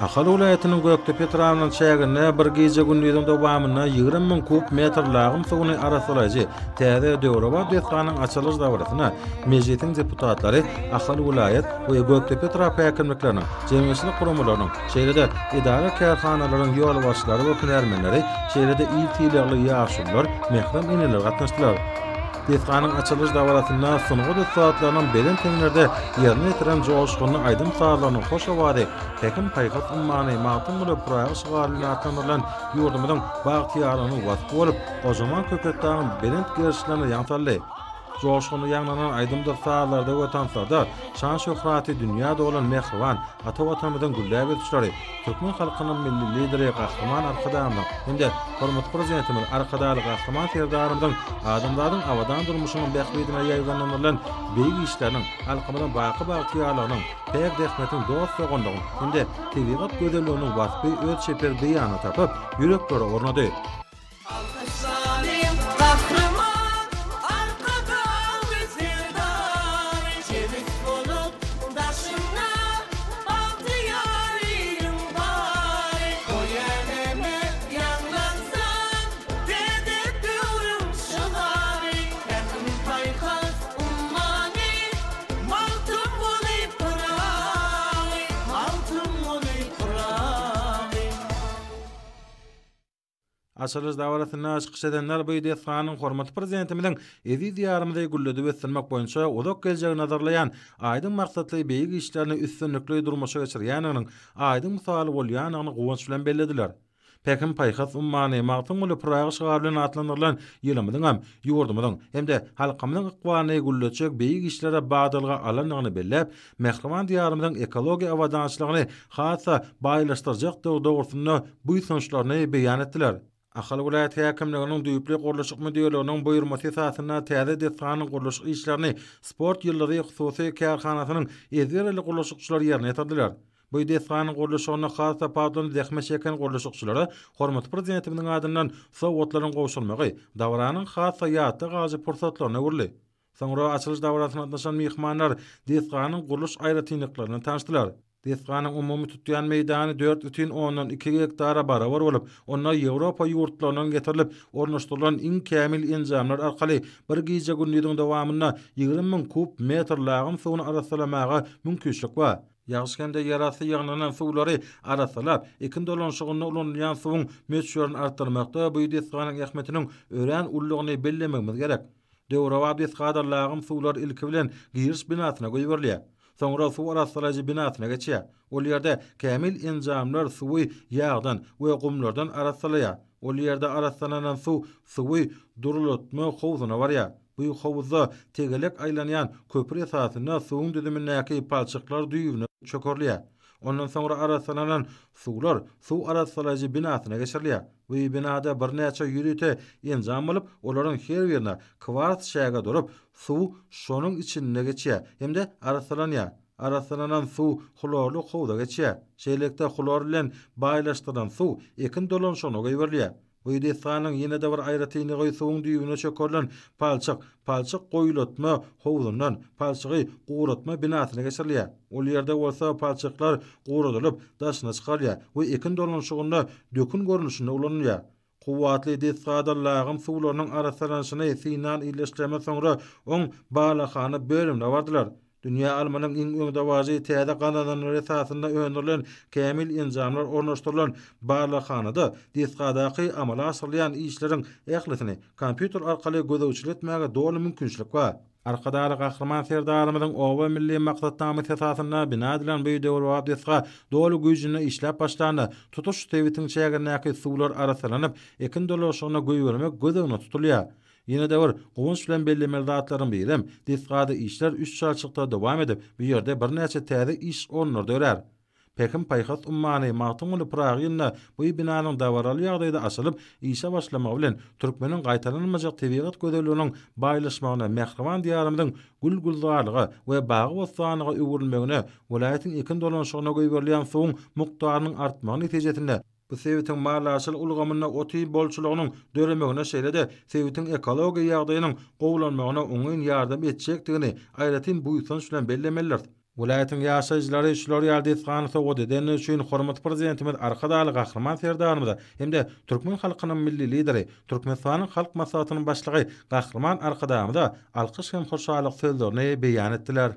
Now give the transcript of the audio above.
Ahal vilayetinin Göktepe tarafından çägine bir gece gündüzüň dowamyna 20 000 kub metr lagym suwuny arasylaýjy täze Döwraba dehqanyň açylyş dawratyna mejlisiň deputatlary ahal vilayet we Göktepe tarapy häkimlikleriniň, jemgyýetçilik guramalarynyň, şeýlede idara kärhanalarynyň ýol başçylary we hünärmenleri, şeýlede ýyl-ýyly ýaşullar, mehram ineler gatnaşdylar. Dehqanyň açylyş dawratyna soňky deputatlaryň beden teňlerde ýerine ýetiren joşgyny aýdym saarlarynyň hoş awady Pekin paýgat ummany magtym bolup proýagy şygarylyny atlandyrylan ýurdumyň bagtyýaryny wasp bolup, gojaman köpetdaň beden gerişlerini ýaňtarly. Joşgyny ýagnanan aýdymdyr saarlarda we tanslarda şan şöhraty dünýäde bolan mehriban ata watanymyzyň gülläp ötüşleri, türkmen halkynyň milli lideri Gahraman Arkadaýewiň hemde hormat prezidentimiz Arkadaýly Gahraman Serdarymyň adamlaryň awadan durmuşynyň bähbidine ýaýganynyň beýik işleriniň halkymyň baky bagtyýarlarynyň pek dehmetiň dost sogondygy hemde tebigat gözelliginiň wasfy öz şeper beýany tapyp ýüreklere ornady. Açylyş dawratyna çykyş edenler bu dehqanyň hormatly prezidentimiň ezi diýarymyzy gülledi ösdirmek boýunça uzak geljegi nazarlayan aýdym maksatly beýik işlerini üstünlikli durmuşa geçirýäniň aýdym misaly bolýanyny gowunç bilen bellediler. Pekin paýgat ummany magtym bolup proýagy şygarylyny atlandyrylan ýylymyň hem ýurdumyň hemde halkymyň ykbany gülleçek beýik işlere bagdylga alanyny bellep, mehriban diýarymyň ekologiýa awadançylygyny hassa baýlaşdyrjak dogrusyny bu soňçlaryny beýan etdiler. Ahal vilayet häkimliginiň düýpli gurulşyk müdürlüğiniň buýrmasy esasyna täze dehqanyň gurulşyk işlerini sport ýyllary hususy kärhanasynyň ezberli gurulşykçylary ýerine ýetirdiler. Bu dehqanyň gurulşygyna hassa paýdany dehme çeken gurulşykçylary hormat prezidentimiň adyndan sowgatlaryň gowşulmagy, dawranyň hassa ýatda gazy pursatlaryna guruldy. Soňra açylyş dawratyna gatnaşan mehmanlar dehqanyň guruluş aýratynlyklaryny tanışdylar. Dehqanyň umumy tutýan meýdany 4,2 hektara barabar bolup, onda Ýewropa ýurtlarynyň getirilip ornaşdyrylan iň kämil enjamlar arkaly bir gije gündüziň dowamyna 20 000 kub metr lagym suwuny arasylamaga mümkinçilik bar. Ýagşykanda ýarasy ýagnanan suwlary arasylap, ekin dolanşygyny ulanýan suwuň möçürini artdyrmakda bu dehqanyň ähmetiniň ören ullugyny bellemegimiz gerek. Döwraba dehqanyň lagym suwlar ilki bilen giriş binasyna goýberler. Soňra suw arasylaýjy binasyna geçýär. Ol ýerde kämil enjamlar suwy ýagdan we gumlardan arasylaýar. Ol ýerde arasylanan suwy durulatma howzyna barýar. Bu howuzda tegelek aýlanýan köpür esasyna suwuň düzümindäki palçyklar düýbüne çökerlýär. Ondan soňra arasylanan suwlar suw arasylaýjy binasyna geçirilýär. Bu binada bir näçe ýürüte enjam bolup, olaryň her birine kwarts şäge durup, suw şonuň içinde geçýär. Hemde arasylanýar. Arasylanan suwhlorly howza geçýär. Şeýlekde hlor bilen baýlaşdyran suw ekin dolanşygyna goýberlýär. Bu dehqanyň ýene de bir aýratyny goý suwuň düýbüne çökerlen palçyk goýulatma howzundan palçygy guratma binasyna geçirilýär. Ol ýerde bolsa palçyklar guradylyp daşyna çykarýar we ekin dolanşygynda dökün görnüşinde ulanýar. Kuwatly dehqanyň lagym suwlarynyň arasylanyşyny synan ýyleşdirme soňra oň balakhany bölümde bardylar. Dünýä almanyň iň öňde wazy täze ganadanlar esasynda öňdirilen kämil enjamlar ornaşdyrylan balakhanyda dehqadaky amala asyrlaýan işleriň ählisini kompýuter arkaly gözewçilik etmäge doly mümkinçilik bar. Arkadaýly Gahraman Serdarymyň owa milli maksatnamy esasynda bina edilen bu döwrä dehqa doly güýjüne işläp başlandy. Tutuş tebitiň çägernäki suwlar arasylanyp ekin dolaşygyna goýbermek gözegine tutulýar. Ýene de bir gowunç bilen bellemeli zatlaryň birem, dehqada işler 3 çarçykda dowam edip, bu ýerde bir näçe täze iş ornady örer. Pekin paýgat ummany magtym bolup proýagyna bu binanyň dawaraly ýagdaýda açylyp, işe başlamak bilen türkmeniň gaýtaranmajak tebigat gözelliginiň baýlaşmagyna mehriban diýarymyň gül-güldarlygy we bagy bostanyga öwürülmegine, welaýatyň ekin dolanşygyna goýberlen suwuň mukdarynyň artmagy netijesinde bu sewitin malaşyl ulgamyna oty bolçulugynyň döremegine şeýlede sewitin ekologiýa ýagdaýynyň gowlanmagyna oňyn ýardam etjekdigini aýratyn bu ýysanç bilen bellemeliler. Vilayatyň ýaşaýjylary şular ýaly isgany sowgat eden üçin hormat prezidentimiz arkadaly gahryman serdarymyza hemde türkmen halkynyň milli lideri, Türkmenistanyň halk maslahatynyň başlygy gahryman arkadamyza alkyş hem hoşallyk sözlerini beýan etdiler.